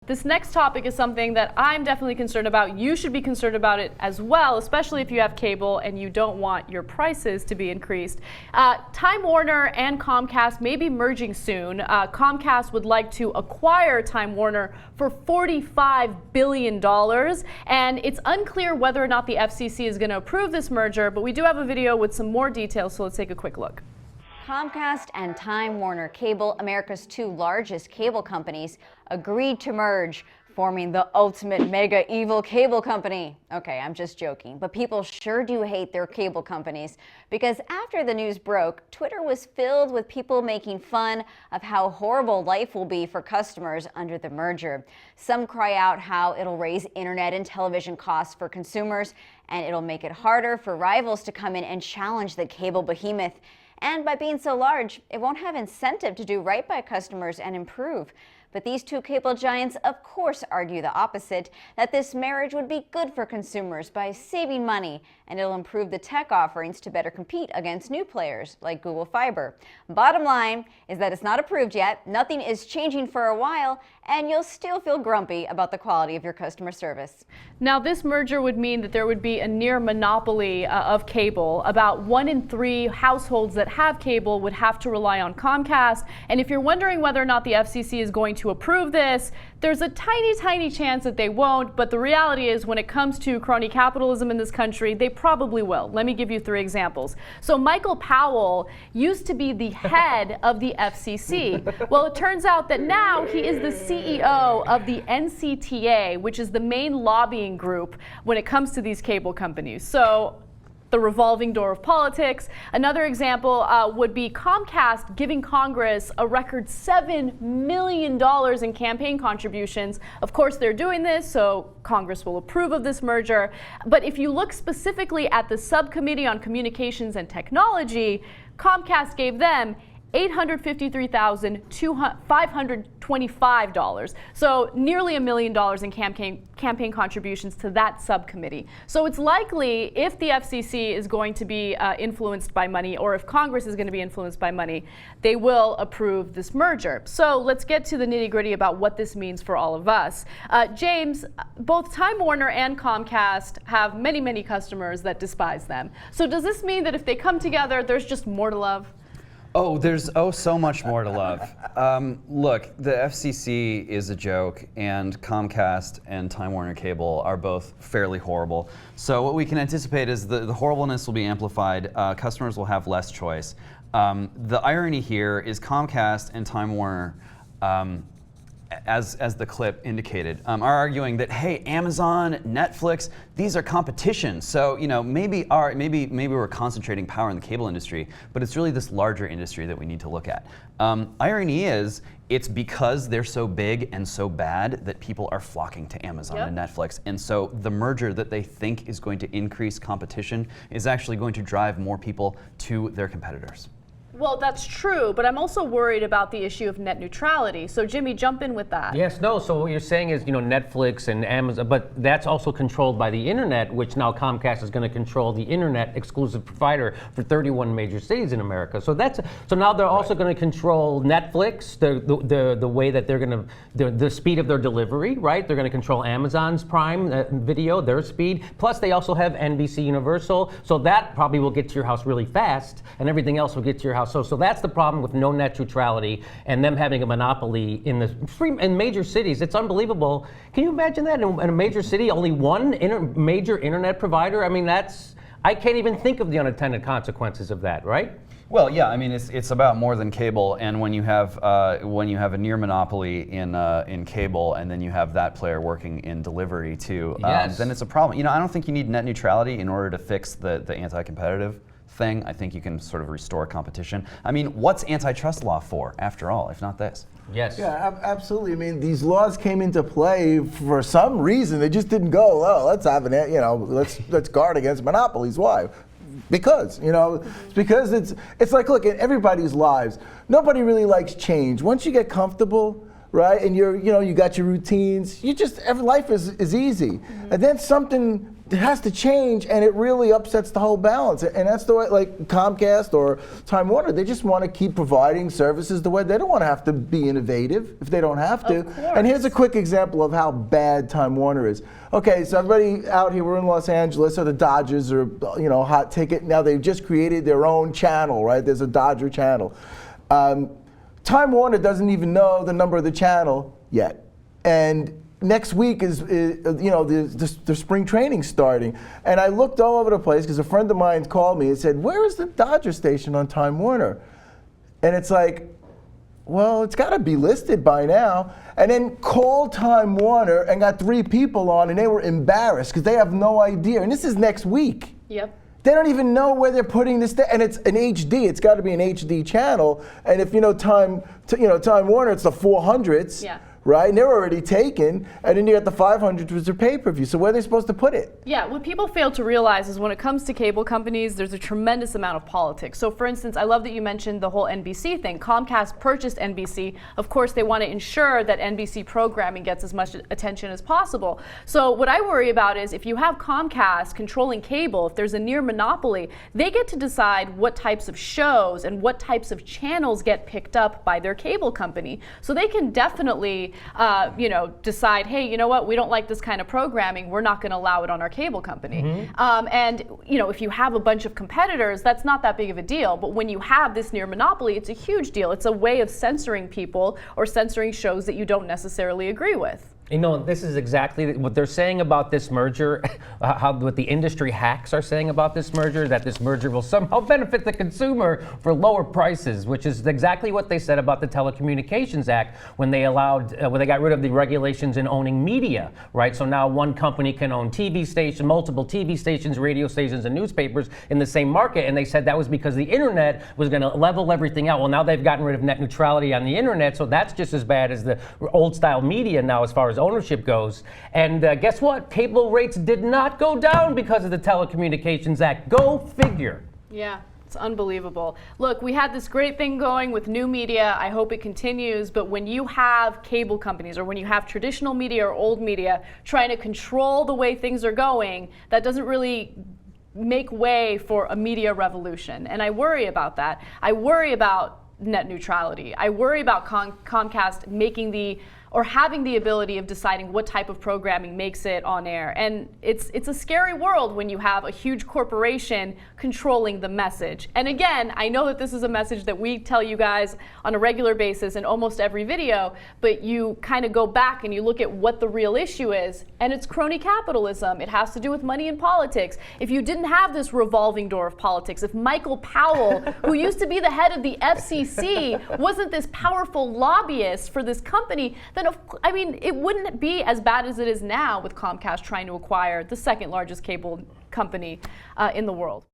This next topic is something that I'm definitely concerned about. You should be concerned about it as well, especially if you have cable and you don't want your prices to be increased. Time Warner and Comcast may be merging soon. Comcast would like to acquire Time Warner for $45 billion, and it's unclear whether or not the FCC is going to approve this merger, but we do have a video with some more details, so let's take a quick look. Comcast and Time Warner Cable, America's two largest cable companies, agreed to merge, forming the ultimate mega evil cable company. Okay, I'm just joking, but people sure do hate their cable companies, because after the news broke, Twitter was filled with people making fun of how horrible life will be for customers under the merger. Some cry out how it'll raise internet and television costs for consumers, and it'll make it harder for rivals to come in and challenge the cable behemoth. And by being so large, it won't have incentive to do right by customers and improve. But these two cable giants, of course, argue the opposite, that this marriage would be good for consumers by saving money, and it'll improve the tech offerings to better compete against new players like Google Fiber. Bottom line is that it's not approved yet, nothing is changing for a while, and you'll still feel grumpy about the quality of your customer service. Now, this merger would mean that there would be a near monopoly of cable. About 1 in 3 households that have cable would have to rely on Comcast. And if you're wondering whether or not the FCC is going to approve this, there's a tiny chance that they won't. But the reality is, when it comes to crony capitalism in this country, they probably will. Let me give you 3 examples. So Michael Powell used to be the head of the FCC. Well, it turns out that now he is the CEO of the NCTA, which is the main lobbying group when it comes to these cable companies. So the revolving door of politics. Another example would be Comcast giving Congress a record $7 million in campaign contributions. Of course, they're doing this, so Congress will approve of this merger. But if you look specifically at the Subcommittee on Communications and Technology, Comcast gave them $853,525. So nearly $1 million in campaign contributions to that subcommittee. So it's likely, if the FCC is going to be influenced by money, or if Congress is going to be influenced by money, they will approve this merger. So let's get to the nitty-gritty about what this means for all of us. James, both Time Warner and Comcast have many customers that despise them. So does this mean that if they come together, there's just more to love? Oh, there's so much more to love. Look, the FCC is a joke, and Comcast and Time Warner Cable are both fairly horrible. So what we can anticipate is the horribleness will be amplified. Customers will have less choice. The irony here is Comcast and Time Warner, as the clip indicated, are arguing that, hey, Amazon, Netflix, these are competition. So maybe we're concentrating power in the cable industry, but it's really this larger industry that we need to look at. Irony is, it's because they're so big and so bad that people are flocking to Amazon and Netflix. And so the merger that they think is going to increase competition is actually going to drive more people to their competitors. Well, that's true, but I'm also worried about the issue of net neutrality. So, Jimmy, jump in with that. Yes, no, so what you're saying is, Netflix and Amazon, but that's also controlled by the internet, which now Comcast is going to control the internet exclusive provider for 31 major cities in America. So now they're also going to control Netflix, the way that they're going to, the speed of their delivery, right? They're going to control Amazon's Prime Video, their speed. Plus, they also have NBC Universal, so that probably will get to your house really fast, and everything else will get to your house. So that's the problem with no net neutrality and them having a monopoly in major cities. It's unbelievable. Can you imagine that in a major city, only one major internet provider? I mean, I can't even think of the unintended consequences of that, right? Well, yeah, I mean, it's about more than cable, and when you have a near monopoly in cable, and then you have that player working in delivery too, then it's a problem. I don't think you need net neutrality in order to fix the anti-competitive thing. I think you can sort of restore competition. I mean, what's antitrust law for, after all, if not this? Yes. Yeah, absolutely. I mean, these laws came into play for some reason. They just didn't go, oh, let's have let's guard against monopolies. Why? Because, it's because it's like, look, in everybody's lives, nobody really likes change. Once you get comfortable, right, and you got your routines, life is easy. And then something it has to change, and it really upsets the whole balance. And that's the way, like Comcast or Time Warner, they just want to keep providing services the way they don't want to have to be innovative if they don't have to. And here's a quick example of how bad Time Warner is. Okay, so everybody out here, we're in Los Angeles, so the Dodgers are, hot ticket. Now they've just created their own channel, right? There's a Dodger channel. Time Warner doesn't even know the number of the channel yet. And next week is the spring training starting, and I looked all over the place because a friend of mine called me and said, "Where is the Dodger station on Time Warner?" And it's like, well, it's got to be listed by now. And then called Time Warner and got 3 people on, and they were embarrassed because they have no idea. And this is next week. Yep. They don't even know where they're putting this, and it's an HD. It's got to be an HD channel. And if Time Warner, it's the 400s. Yeah. Right, and they're already taken, and then you got the 500, which are pay-per-view. So where are they supposed to put it? Yeah, what people fail to realize is when it comes to cable companies, there's a tremendous amount of politics. So for instance, I love that you mentioned the whole NBC thing. Comcast purchased NBC. Of course, they want to ensure that NBC programming gets as much attention as possible. So what I worry about is if you have Comcast controlling cable, if there's a near monopoly, they get to decide what types of shows and what types of channels get picked up by their cable company. So they can definitely decide, hey, you know what, we don't like this kind of programming, we're not going to allow it on our cable company. And if you have a bunch of competitors, that's not that big of a deal. But when you have this near monopoly, it's a huge deal. It's a way of censoring people or censoring shows that you don't necessarily agree with. This is exactly what they're saying about this merger, what the industry hacks are saying about this merger, that this merger will somehow benefit the consumer for lower prices, which is exactly what they said about the Telecommunications Act when they got rid of the regulations in owning media, right? So now one company can own multiple TV stations, radio stations, and newspapers in the same market, and they said that was because the internet was going to level everything out. Well, now they've gotten rid of net neutrality on the internet, so that's just as bad as the old-style media now as far as ownership goes. And guess what? Cable rates did not go down because of the Telecommunications Act. Go figure. Yeah. It's unbelievable. Look, we had this great thing going with new media. I hope it continues. But when you have cable companies or when you have traditional media or old media trying to control the way things are going, that doesn't really make way for a media revolution. And I worry about that. I worry about net neutrality. I worry about Comcast having the ability of deciding what type of programming makes it on air. And it's a scary world when you have a huge corporation controlling the message. And again, I know that this is a message that we tell you guys on a regular basis in almost every video, but you kind of go back and you look at what the real issue is, and it's crony capitalism. It has to do with money and politics. If you didn't have this revolving door of politics, if Michael Powell, who used to be the head of the FCC, wasn't this powerful lobbyist for this company, then it wouldn't be as bad as it is now with Comcast trying to acquire the second largest cable company in the world.